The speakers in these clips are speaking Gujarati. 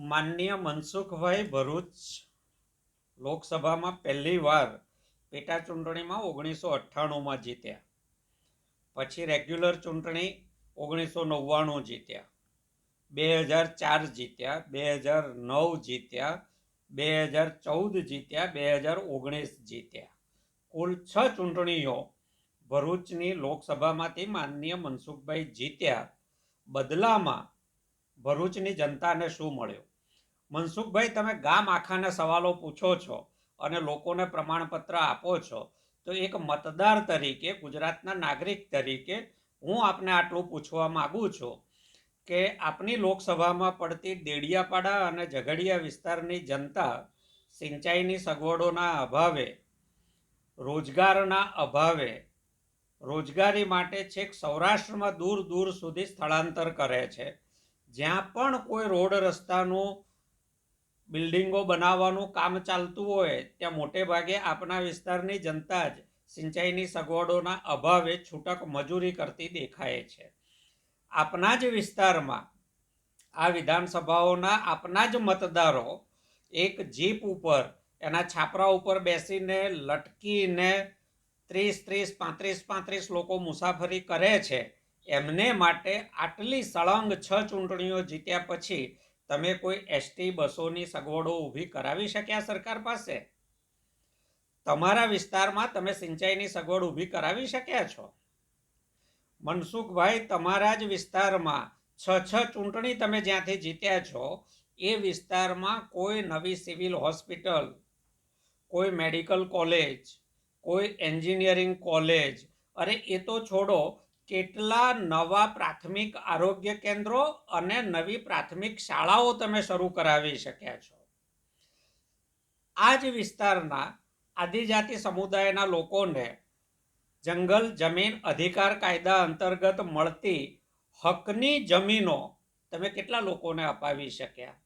માનનીય મનસુખભાઈ ભરૂચ લોકસભામાં પહેલી વાર પેટા ચૂંટણીમાં 1998માં જીત્યા. પછી રેગ્યુલર ચૂંટણી 1999 જીત્યા, 2004 જીત્યા, 2009 જીત્યા, 2014 જીત્યા, 2019 જીત્યા. કુલ 6 ચૂંટણીઓ ભરૂચની લોકસભામાંથી માનનીય મનસુખભાઈ જીત્યા. બદલામાં ભરૂચની જનતાને શું મળ્યું? મનસુખભાઈ, તમે ગામ આખાને સવાલો પૂછો છો અને લોકોને પ્રમાણપત્ર આપો છો, તો એક મતદાર તરીકે, ગુજરાતના નાગરિક તરીકે હું આપને આટલું પૂછવા માગું છું કે આપની લોકસભામાં પડતી દેડિયાપાડા અને ઝઘડિયા વિસ્તારની જનતા સિંચાઈની સગવડોના અભાવે, રોજગારના અભાવે, રોજગારી માટે છેક સૌરાષ્ટ્રમાં દૂર દૂર સુધી સ્થળાંતર કરે છે. જ્યાં પણ કોઈ રોડ રસ્તાનું, બિલ્ડિંગો બનાવવાનું કામ ચાલતું હોય ત્યાં મોટે ભાગે આપણા વિસ્તારની જનતા જ સિંચાઈની સગવડોના અભાવે છૂટક મજૂરી કરતી દેખાય છે. આપના જ વિસ્તારમાં આ વિધાનસભાઓના આપના જ મતદારો એક જીપ ઉપર, એના છાપરા ઉપર બેસીને લટકીને 30-35 લોકો મુસાફરી કરે છે. એમને માટે આટલી સળંગ 6 ચૂંટણીઓ જીત્યા પછી તમે કોઈ એસટી બસોની સગવડો ઊભી કરાવી શક્યા સરકાર પાસે? તમારા વિસ્તારમાં તમે સિંચાઈની સગવડ ઊભી કરાવી શક્યા છો? મનસુખભાઈ, તમારા જ વિસ્તારમાં 6 ચૂંટણી તમે જ્યાંથી જીત્યા છો એ વિસ્તારમાં કોઈ નવી સિવિલ હોસ્પિટલ, કોઈ મેડિકલ કોલેજ, કોઈ એન્જિનિયરિંગ કોલેજ, અરે એ તો છોડો, કેટલા નવા પ્રાથમિક આરોગ્ય કેન્દ્રો અને નવી પ્રાથમિક શાળાઓ તમે શરૂ કરાવી શક્યા છો? આ જ વિસ્તારના આદિજાતિ સમુદાયના લોકોને જંગલ જમીન અધિકાર કાયદા અંતર્ગત મળતી હકની જમીનો તમે કેટલા લોકોને અપાવી શક્યા?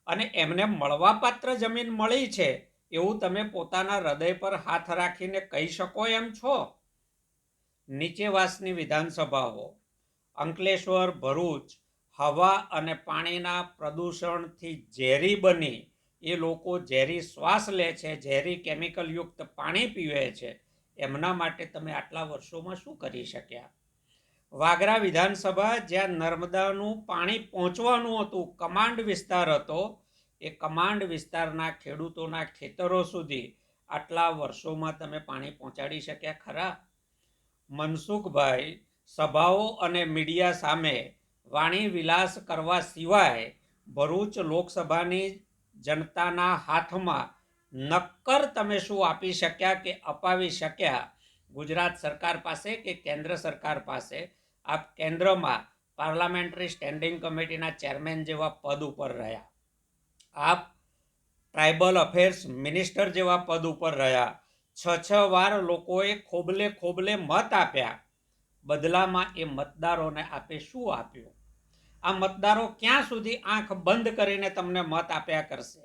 અને એમને મળવાપાત્ર જમીન મળી છે એવું તમે પોતાના હૃદય પર હાથ રાખીને કહી શકો એમ છો? નીચેવાસની વિધાનસભાઓ, અંકલેશ્વર, ભરૂચ, હવા અને પાણીના પ્રદૂષણથી ઝેરી બની એ લોકો ઝેરી શ્વાસ લે છે, ઝેરી કેમિકલયુક્ત પાણી પીવે છે. એમના માટે તમે આટલા વર્ષોમાં શું કરી શક્યા? વાગરા વિધાનસભા, જ્યાં નર્મદાનું પાણી પહોંચવાનું હતું, કમાન્ડ વિસ્તાર હતો, એ કમાન્ડ વિસ્તારના ખેડૂતોના ખેતરો સુધી આટલા વર્ષોમાં તમે પાણી પહોંચાડી શક્યા ખરા? મનસુખભાઈ, સભાઓ અને મીડિયા સામે વાણી વિલાસ કરવા સિવાય ભરૂચ લોકસભાની જનતાના હાથમાં નક્કર તમે શું આપી શક્યા કે અપાવી શક્યા? ગુજરાત સરકાર પાસે કે કેન્દ્ર સરકાર પાસે આપ કેન્દ્રમાં પાર્લામેન્ટરી સ્ટેન્ડિંગ કમિટીના ચેરમેન જેવા પદ ઉપર રહ્યા, આપ ટ્રાઇબલ અફેર્સ મિનિસ્ટર જેવા પદ ઉપર રહ્યા, 6 વાર લોકોએ ખોબલે ખોબલે મત આપ્યા. બદલામાં એ મતદારોને આપે શું આપ્યું? આ મતદારો ક્યાં સુધી આંખ બંધ કરીને તમને મત આપ્યા કરશે?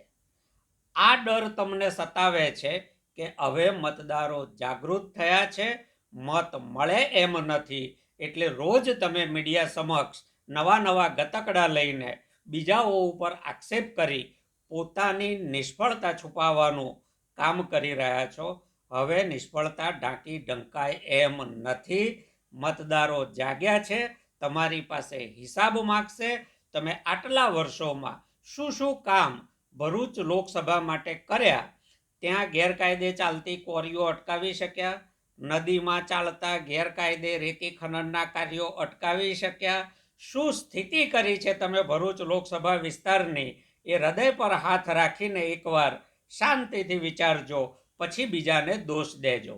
આ ડર તમને સતાવે છે કે હવે મતદારો જાગૃત થયા છે, મત મળે એમ નથી, એટલે રોજ તમે મીડિયા સમક્ષ નવા ગતકડા લઈને બીજાઓ ઉપર આક્ષેપ કરી પોતાની નિષ્ફળતા છુપાવવાનું કામ કરી રહ્યા છો. હવે નિષ્ફળતા ઢાંકી ઢંકાય એમ નથી. મતદારો જાગ્યા છે, તમારી પાસે હિસાબ માગશે. તમે આટલા વર્ષોમાં શું કામ ભરૂચ લોકસભા માટે કર્યા? ત્યાં ગેરકાયદે ચાલતી ક્વોરીઓ અટકાવી શક્યા? નદીમાં ચાલતા ગેરકાયદે રેતી ખનનના કાર્યો અટકાવી શક્યા? શું સ્થિતિ કરી છે તમે ભરૂચ લોકસભા વિસ્તારની? એ હૃદય પર હાથ રાખીને એકવાર શાંતિથી વિચારજો, પછી બીજાને દોષ દેજો.